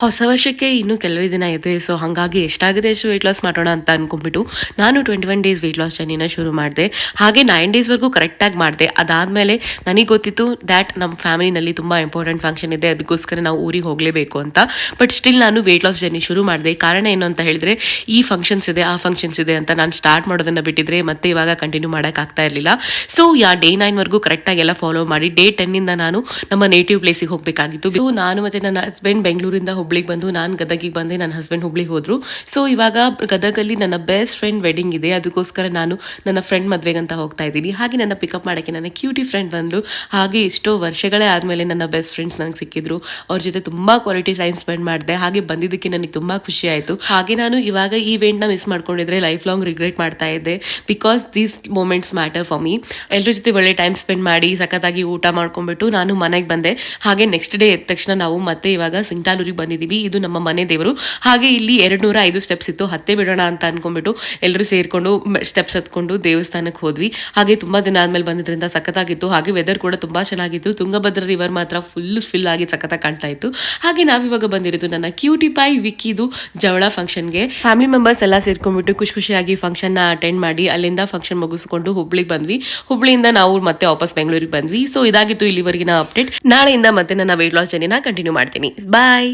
ಹೊಸ ವರ್ಷಕ್ಕೆ ಇನ್ನೂ ಕೆಲವೇ ದಿನ ಇದೆ. ಸೊ ಹಾಗಾಗಿ ಎಷ್ಟಾಗಿದೆ ಅಷ್ಟು ವೆಯ್ಟ್ ಲಾಸ್ ಮಾಡೋಣ ಅಂತ ಅನ್ಕೊಂಡ್ಬಿಟ್ಟು ನಾನು 21 ಡೇಸ್ ವೆಯ್ಟ್ ಲಾಸ್ ಜರ್ನಿನ ಶುರು ಮಾಡಿದೆ. ಹಾಗೆ 9 ಡೇಸ್ವರೆಗೂ ಕರೆಕ್ಟಾಗಿ ಮಾಡಿದೆ. ಅದಾದಮೇಲೆ ನನಗೆ ಗೊತ್ತಿತ್ತು ದ್ಯಾಟ್ ನಮ್ಮ ಫ್ಯಾಮಿಲಿನಲ್ಲಿ ತುಂಬ ಇಂಪಾರ್ಟೆಂಟ್ ಫಂಕ್ಷನ್ ಇದೆ, ಅದಕ್ಕೋಸ್ಕರ ನಾವು ಊರಿಗೆ ಹೋಗಲೇಬೇಕು ಅಂತ. ಬಟ್ ಸ್ಟಿಲ್ ನಾನು ವೆಯ್ಟ್ ಲಾಸ್ ಜರ್ನಿ ಶುರು ಮಾಡಿದೆ. ಕಾರಣ ಏನು ಅಂತ ಹೇಳಿದ್ರೆ, ಈ ಫಂಕ್ಷನ್ಸ್ ಇದೆ, ಆ ಫಂಕ್ಷನ್ಸ್ ಇದೆ ಅಂತ ನಾನು ಸ್ಟಾರ್ಟ್ ಮಾಡೋದನ್ನು ಬಿಟ್ಟಿದ್ರೆ ಮತ್ತೆ ಇವಾಗ ಕಂಟಿನ್ಯೂ ಮಾಡೋಕ್ಕಾಗ್ತಾ ಇರಲಿಲ್ಲ. ಸೊ ಡೇ 9ವರೆಗೂ ಕರೆಕ್ಟಾಗಿ ಎಲ್ಲ ಫಾಲೋ ಮಾಡಿ ಡೇ 10ಇಂದ ನಾನು ನಮ್ಮ ನೇಟಿವ್ ಪ್ಲೇಸಿಗೆ ಹೋಗಬೇಕಾಗಿತ್ತು. ಸೊ ನಾನು ಮತ್ತು ನನ್ನ ಹಸ್ಬೆಂಡ್ ಬೆಂಗಳೂರಿಂದ ಹುಬ್ಳಿಗೆ ಬಂದು, ನಾನು ಗದಗಿಗೆ ಬಂದೆ, ನನ್ನ ಹಸ್ಬೆಂಡ್ ಹುಬ್ಳಿಗೆ ಹೋದ್ರು. ಸೊ ಇವಾಗ ಗದಗಲ್ಲಿ ನನ್ನ ಬೆಸ್ಟ್ ಫ್ರೆಂಡ್ ವೆಡ್ಡಿಂಗ್ ಇದೆ, ಅದಕ್ಕೋಸ್ಕರ ನಾನು ನನ್ನ ಫ್ರೆಂಡ್ ಮದುವೆಗಂತ ಹೋಗ್ತಾ ಇದ್ದೀನಿ. ಹಾಗೆ ನನ್ನ ಪಿಕಪ್ ಮಾಡೋಕ್ಕೆ ನನ್ನ ಕ್ಯೂಟಿ ಫ್ರೆಂಡ್ ಬಂದರು. ಹಾಗೆ ಎಷ್ಟೋ ವರ್ಷಗಳೇ ಆದಮೇಲೆ ನನ್ನ ಬೆಸ್ಟ್ ಫ್ರೆಂಡ್ಸ್ ನನಗೆ ಸಿಕ್ಕಿದ್ರು. ಅವ್ರ ಜೊತೆ ತುಂಬ ಕ್ವಾಲಿಟಿ ಟೈಮ್ ಸ್ಪೆಂಡ್ ಮಾಡಿದೆ. ಹಾಗೆ ಬಂದಿದ್ದಕ್ಕೆ ನನಗೆ ತುಂಬ ಖುಷಿ ಆಯಿತು. ಹಾಗೆ ನಾನು ಇವಾಗ ಈ ಇವೆಂಟ್ನ ಮಿಸ್ ಮಾಡ್ಕೊಂಡಿದ್ರೆ ಲೈಫ್ ಲಾಂಗ್ ರಿಗ್ರೆಟ್ ಮಾಡ್ತಾ ಇದ್ದೆ, because these moments matter for me. ಎಲ್ಲರ ಜೊತೆ ಒಳ್ಳೆ ಟೈಮ್ ಸ್ಪೆಂಡ್ ಮಾಡಿ ಸಖತ್ತಾಗಿ ಊಟ ಮಾಡ್ಕೊಂಡ್ಬಿಟ್ಟು ನಾನು ಮನೆಗೆ ಬಂದೆ. ಹಾಗೆ ನೆಕ್ಸ್ಟ್ ಡೇ ಎದ್ದ ತಕ್ಷಣ ನಾವು ಮತ್ತೆ ಇವಾಗ ಸಿಂಗ್ಟಾಲೂರಿಗೆ ಬಂದಿದ್ದೀವಿ. ಇದು ನಮ್ಮ ಮನೆ ದೇವರು. ಹಾಗೆ ಇಲ್ಲಿ 205 ಸ್ಟೆಪ್ಸ್ ಇತ್ತು, ಹತ್ತೇ ಬಿಡೋಣ ಅಂತ ಅನ್ಕೊಂಡ್ಬಿಟ್ಟು ಎಲ್ಲರೂ ಸೇರ್ಕೊಂಡು ಸ್ಟೆಪ್ಸ್ ಹತ್ಕೊಂಡು ದೇವಸ್ಥಾನಕ್ಕೆ ಹೋದ್ವಿ. ಹಾಗೆ ತುಂಬಾ ದಿನ ಆದ್ಮೇಲೆ ಬಂದಿದ್ರಿಂದ ಸಖತ್ತಾಗಿತ್ತು. ಹಾಗೆ ವೆದರ್ ಕೂಡ ತುಂಬಾ ಚೆನ್ನಾಗಿತ್ತು. ತುಂಗಭದ್ರಾ ರಿವರ್ ಮಾತ್ರ ಫುಲ್ ಆಗಿ ಸಖತ್ತಾಗಿ ಕಾಣ್ತಾ ಇತ್ತು. ಹಾಗೆ ನಾವಿವಾಗ ಬಂದಿರೋದು ನನ್ನ ಕ್ಯೂಟಿ ಪೈ ವಿಕ್ಕಿದು ಜವಳ ಫಂಕ್ಷನ್ಗೆ. ಫ್ಯಾಮಿಲಿ ಮೆಂಬರ್ಸ್ ಎಲ್ಲ ಸೇರ್ಕೊಂಡ್ಬಿಟ್ಟು ಖುಷಿಯಾಗಿ ಫಂಕ್ಷನ್ ನ ಅಟೆಂಡ್ ಮಾಡಿ ಅಲ್ಲಿಂದ ಫಂಕ್ಷನ್ ಮುಗಿಸ್ಕೊಂಡು ಹುಬ್ಳಿಗೆ ಬಂದ್ವಿ. ಹುಬ್ಳಿಯಿಂದ ನಾವು ಮತ್ತೆ ವಾಪಸ್ ಬೆಂಗಳೂರಿಗೆ ಬಂದ್ವಿ. ಸೊ ಇದಾಗಿತ್ತು ಇಲ್ಲಿವರೆಗಿನ ಅಪ್ಡೇಟ್. ನಾಳೆಯಿಂದ ಮತ್ತೆ ನನ್ನ ವೆಯ್ಟ್ ಲಾಸ್ ಜರ್ನಿನ ಕಂಟಿನ್ಯೂ ಮಾಡ್ತೀನಿ. ಬಾಯ್.